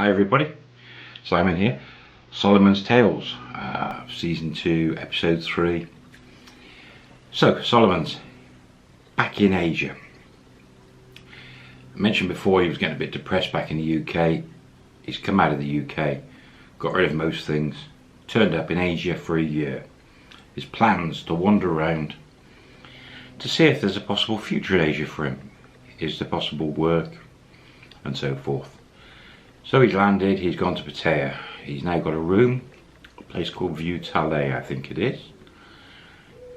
Hi everybody, Simon here, Solimons Tales, Season 2, Episode 3. So, Solimons, back in Asia. I mentioned before he was getting a bit depressed back in the UK. He's come out of the UK, got rid of most things, turned up in Asia for a year. His plans to wander around to see if there's a possible future in Asia for him. Is there possible work and so forth. So he's landed, he's gone to Pattaya. He's now got a room, a place called View Talay, I think it is.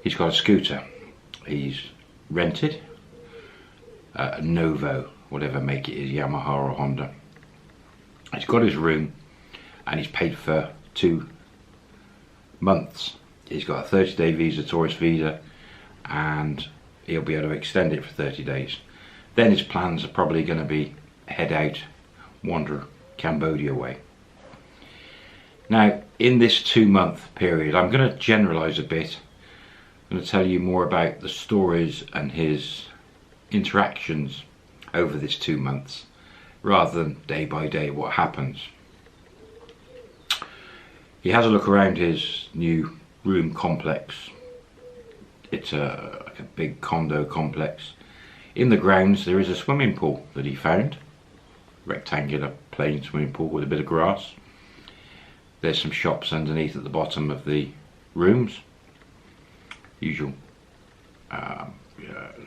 He's got a scooter. He's rented a Novo, whatever make it is, Yamaha or Honda. He's got his room and he's paid for 2 months. He's got a 30-day visa, tourist visa, and he'll be able to extend it for 30 days. Then his plans are probably going to be head out, wander Cambodia way. Now, in this 2-month period, I'm going to generalize a bit. I'm going to tell you more about the stories and his interactions over this 2 months, rather than day by day what happens. He has a look around his new room complex. It's like a big condo complex. In the grounds there is a swimming pool that he found. Rectangular plain swimming pool with a bit of grass. There's some shops underneath at the bottom of the rooms. Usual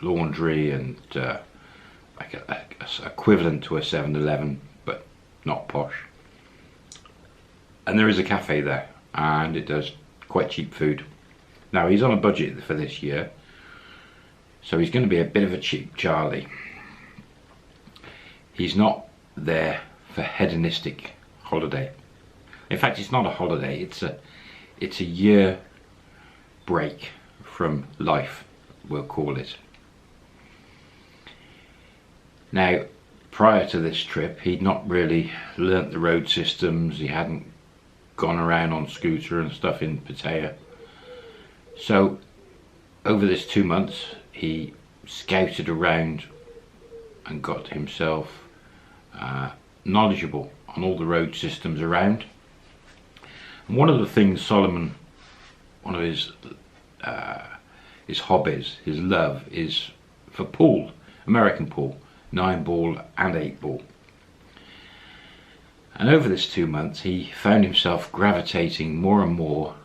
laundry and like a equivalent to a 7-Eleven, but not posh. And there is a cafe there, and it does quite cheap food. Now he's on a budget for this year, so he's going to be a bit of a cheap Charlie. He's not there for hedonistic holiday. In fact, it's not a holiday, it's a year break from life, we'll call it. Now, prior to this trip, he'd not really learnt the road systems. He hadn't gone around on scooter and stuff in Pattaya. So over this 2 months he scouted around and got himself knowledgeable on all the road systems around. And one of the things one of his hobbies, his love, is for pool, American pool, 9-ball and 8-ball. And over this 2 months he found himself gravitating more and more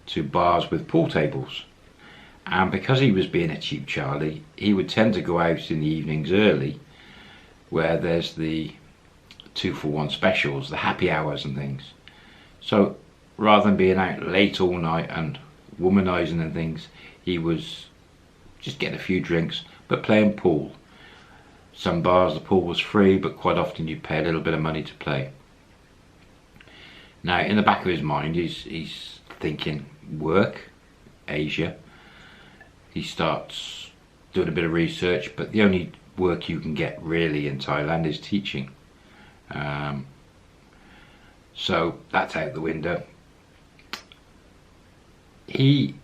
to bars with pool tables. And because he was being a cheap Charlie, he would tend to go out in the evenings early, where there's the 2-for-1 specials, the happy hours and things. So rather than being out late all night and womanizing and things, he was just getting a few drinks but playing pool. Some bars the pool was free, but quite often you'd pay a little bit of money to play. Now in the back of his mind he's thinking work, Asia. He starts doing a bit of research, but the only work you can get really in Thailand is teaching. So that's out the window. He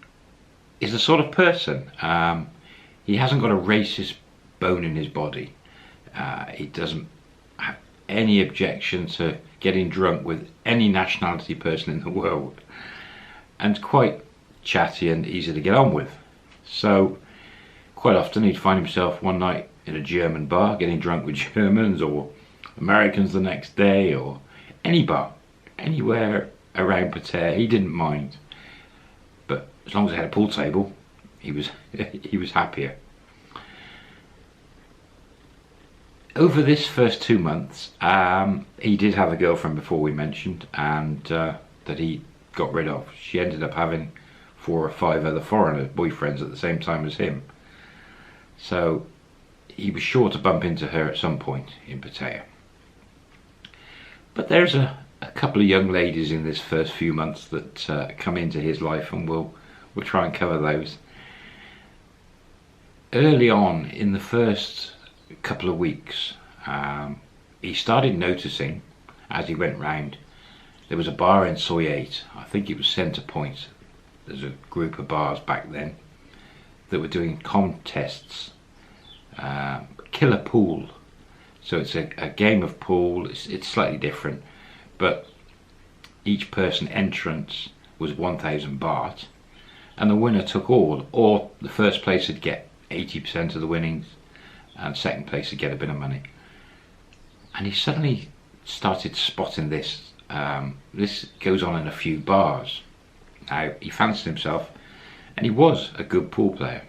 is the sort of person, he hasn't got a racist bone in his body. He doesn't have any objection to getting drunk with any nationality person in the world, and quite chatty and easy to get on with. So quite often he'd find himself one night in a German bar getting drunk with Germans or Americans the next day, or any bar, anywhere around Pattaya. He didn't mind, but as long as he had a pool table, he was happier. Over this first 2 months, he did have a girlfriend before we mentioned, and that he got rid of. She ended up having 4 or 5 other foreigner boyfriends at the same time as him. So he was sure to bump into her at some point in Pattaya. But there's a couple of young ladies in this first few months that come into his life, and we'll try and cover those. Early on in the first couple of weeks, he started noticing, as he went round, there was a bar in Soi 8, I think it was Centre Point. There's a group of bars back then that were doing contests, killer pool So it's a game of pool. It's slightly different, but each person entrance was 1,000 baht, and the winner took all, or the first place would get 80% of the winnings, and second place would get a bit of money. And he suddenly started spotting this. This goes on in a few bars. Now, he fancied himself, and he was a good pool player.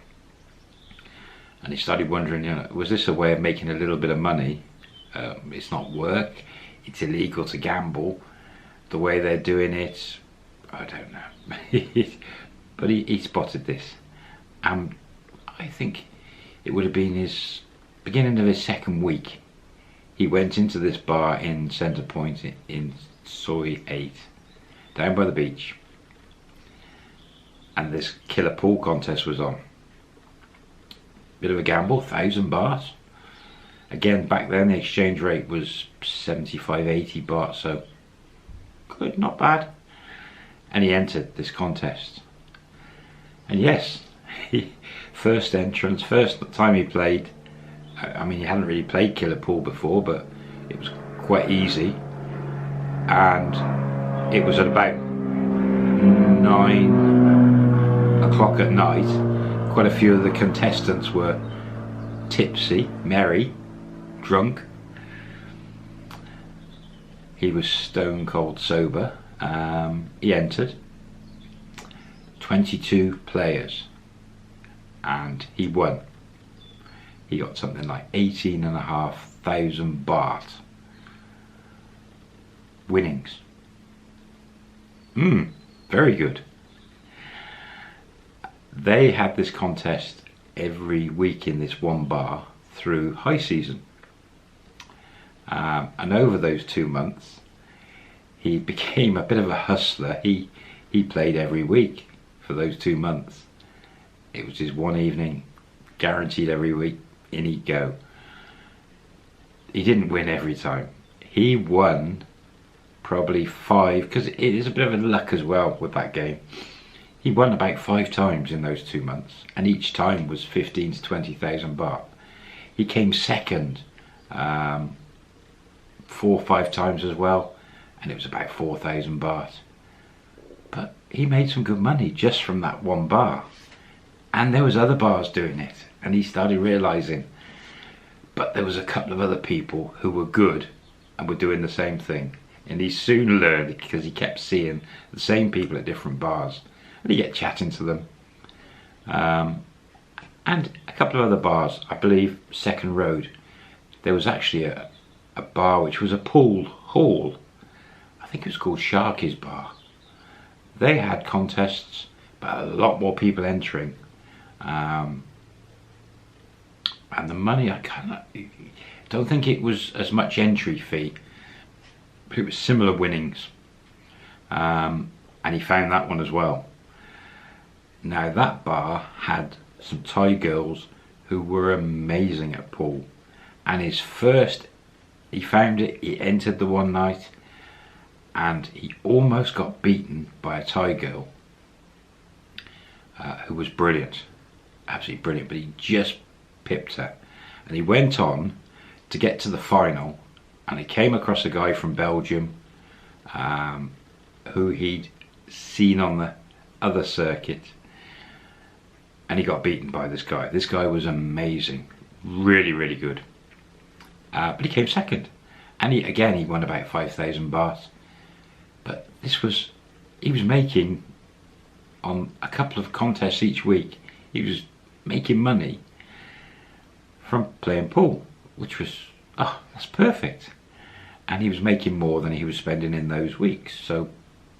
And he started wondering, was this a way of making a little bit of money? It's not work, it's illegal to gamble. The way they're doing it, I don't know. But he spotted this. I think it would have been his beginning of his second week. He went into this bar in Centre Point in Soi 8, down by the beach, and this killer pool contest was on. Bit of a gamble, 1,000 baht. Again, back then the exchange rate was 75, 80 baht, so good, not bad. And he entered this contest. And yes, first entrance, first time he played. I mean, he hadn't really played killer pool before, but it was quite easy. And it was at about 9 o'clock at night. Quite a few of the contestants were tipsy, merry, drunk. He was stone cold sober. He entered. 22 players, and he won. He got something like 18,500 baht winnings. Very good. They had this contest every week in this one bar through high season. And over those 2 months, he became a bit of a hustler. He played every week for those 2 months. It was his one evening, guaranteed every week, in he'd go. He didn't win every time. He won probably 5, because it is a bit of a luck as well with that game. He won about 5 times in those 2 months, and each time was 15 to 20,000 baht. He came second 4 or 5 times as well, and it was about 4,000 baht. But he made some good money just from that one bar, and there was other bars doing it, and he started realizing. But there was a couple of other people who were good and were doing the same thing, and he soon learned, because he kept seeing the same people at different bars, and he get chatting to them. And a couple of other bars, I believe Second Road, there was actually a bar which was a pool hall. I think it was called Sharky's Bar. They had contests, but a lot more people entering. And the money, I don't think it was as much entry fee, but it was similar winnings. And he found that one as well. Now that bar had some Thai girls who were amazing at pool, and he found it, he entered the one night, and he almost got beaten by a Thai girl who was brilliant, absolutely brilliant, but he just pipped her. And he went on to get to the final, and he came across a guy from Belgium who he'd seen on the other circuit, and he got beaten by this guy. This guy was amazing, really, really good. But he came second, and he won about 5,000 baht. But he was making, on a couple of contests each week, he was making money from playing pool, which was, that's perfect. And he was making more than he was spending in those weeks, so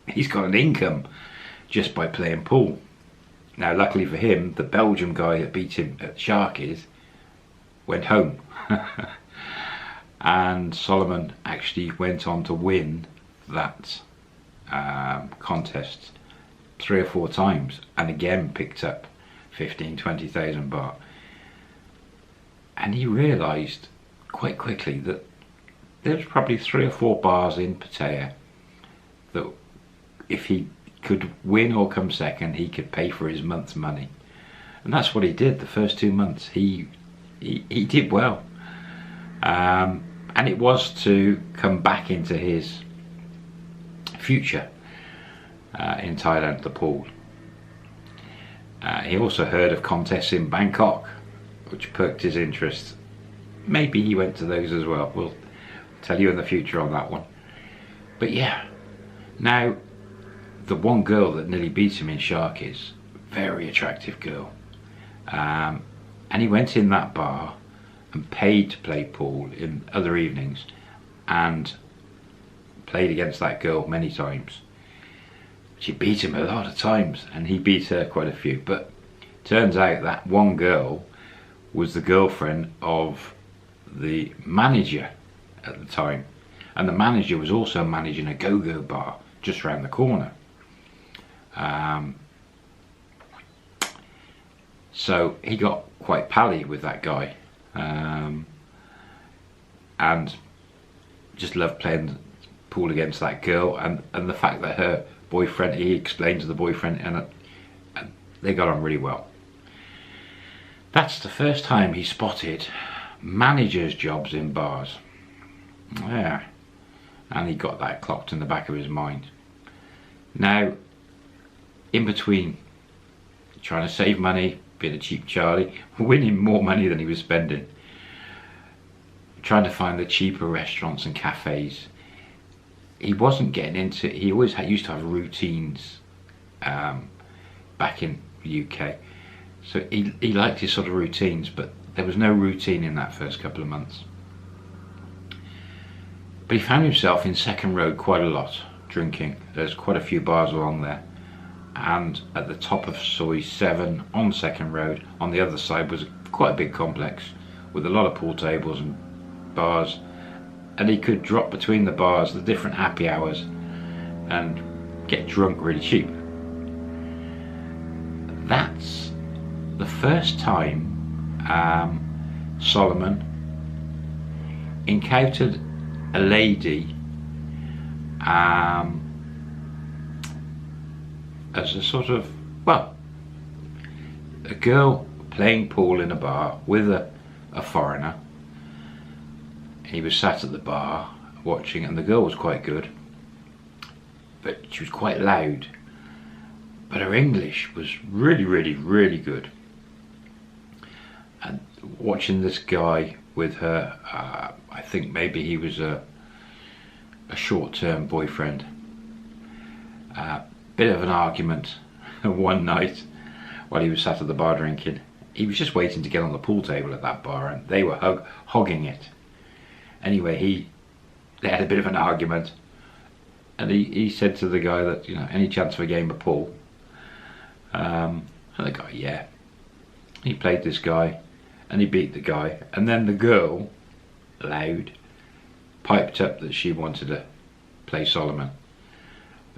he's got an income just by playing pool. Now luckily for him, the Belgian guy that beat him at Sharky's went home. And Solomon actually went on to win that contest 3 or 4 times, and again picked up 15,000-20,000 baht. And he realised quite quickly that there's probably 3 or 4 bars in Pattaya that if he could win or come second, he could pay for his month's money. And that's what he did the first 2 months. He did well. and it was to come back into his future in Thailand, the pool. He also heard of contests in Bangkok, which perked his interest. Maybe he went to those as well. We'll tell you in the future on that one. But yeah, now the one girl that nearly beat him in Sharkies, very attractive girl, and he went in that bar and paid to play pool in other evenings and played against that girl many times. She beat him a lot of times and he beat her quite a few, but turns out that one girl was the girlfriend of the manager at the time, and the manager was also managing a go-go bar just around the corner. So he got quite pally with that guy, and just loved playing pool against that girl, and the fact that her boyfriend, he explained to the boyfriend, and they got on really well. That's the first time he spotted managers' jobs in bars. Yeah, and he got that clocked in the back of his mind. Now, in between trying to save money, being a cheap Charlie, winning more money than he was spending, trying to find the cheaper restaurants and cafes, he wasn't getting into, he always used to have routines back in the UK, so he liked his sort of routines, but there was no routine in that first couple of months. But he found himself in Second Road quite a lot, drinking. There's quite a few bars along there, and at the top of Soy 7 on Second Road, on the other side, was quite a big complex with a lot of pool tables and bars, and he could drop between the bars, the different happy hours, and get drunk really cheap. That's the first time Solomon encountered a lady as a sort of, well, a girl playing pool in a bar with a foreigner. He was sat at the bar watching, and the girl was quite good, but she was quite loud, but her English was really, really, really good. And watching this guy with her, I think maybe he was a short-term boyfriend. Bit of an argument one night while he was sat at the bar drinking. He was just waiting to get on the pool table at that bar, and they were hogging it. Anyway, they had a bit of an argument, and he said to the guy that, you know, any chance for a game of pool? And the guy, yeah. He played this guy, and he beat the guy, and then the girl, loud, piped up that she wanted to play Solomon,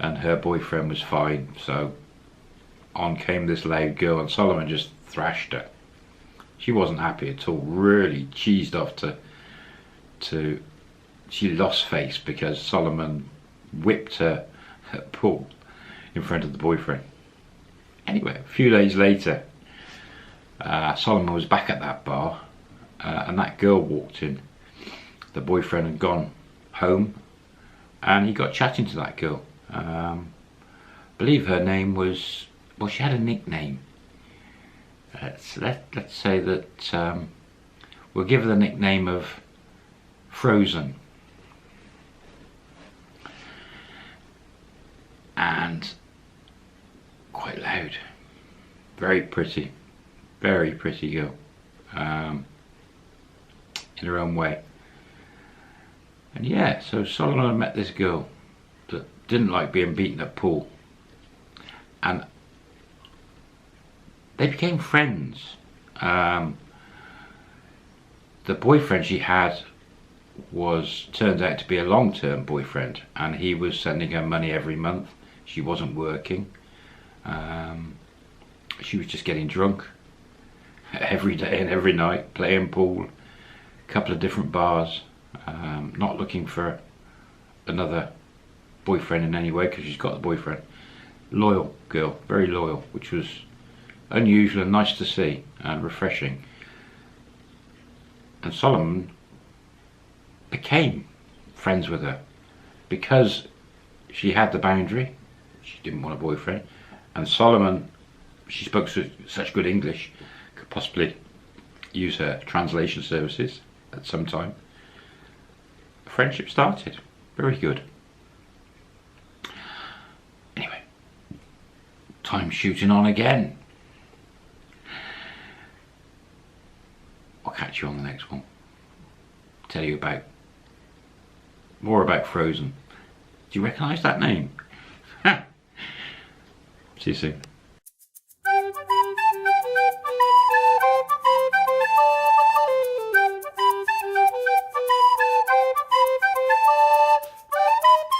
and her boyfriend was fine, so on came this loud girl, and Solomon just thrashed her. She wasn't happy at all, really cheesed off to she lost face because Solomon whipped her at pool in front of the boyfriend. Anyway, a few days later, Solomon was back at that bar, and that girl walked in. The boyfriend had gone home, and he got chatting to that girl. I believe her name was, well, she had a nickname. Let's say that we'll give her the nickname of Frozen. And quite loud, very pretty girl, in her own way. And yeah, so Solomon met this girl that didn't like being beaten at pool, and they became friends. The boyfriend she had turned out to be a long-term boyfriend, and he was sending her money every month. She wasn't working. She was just getting drunk every day and every night, playing pool, a couple of different bars, not looking for another boyfriend in any way because she's got the boyfriend. Loyal girl, very loyal, which was unusual and nice to see and refreshing. And Solomon became friends with her because she had the boundary. She didn't want a boyfriend, and Solomon, she spoke such good English, could possibly use her translation services at some time. A friendship started. Very good. Anyway, time shooting on again. I'll catch you on the next one. Tell you about more about Frozen. Do you recognise that name? See you soon.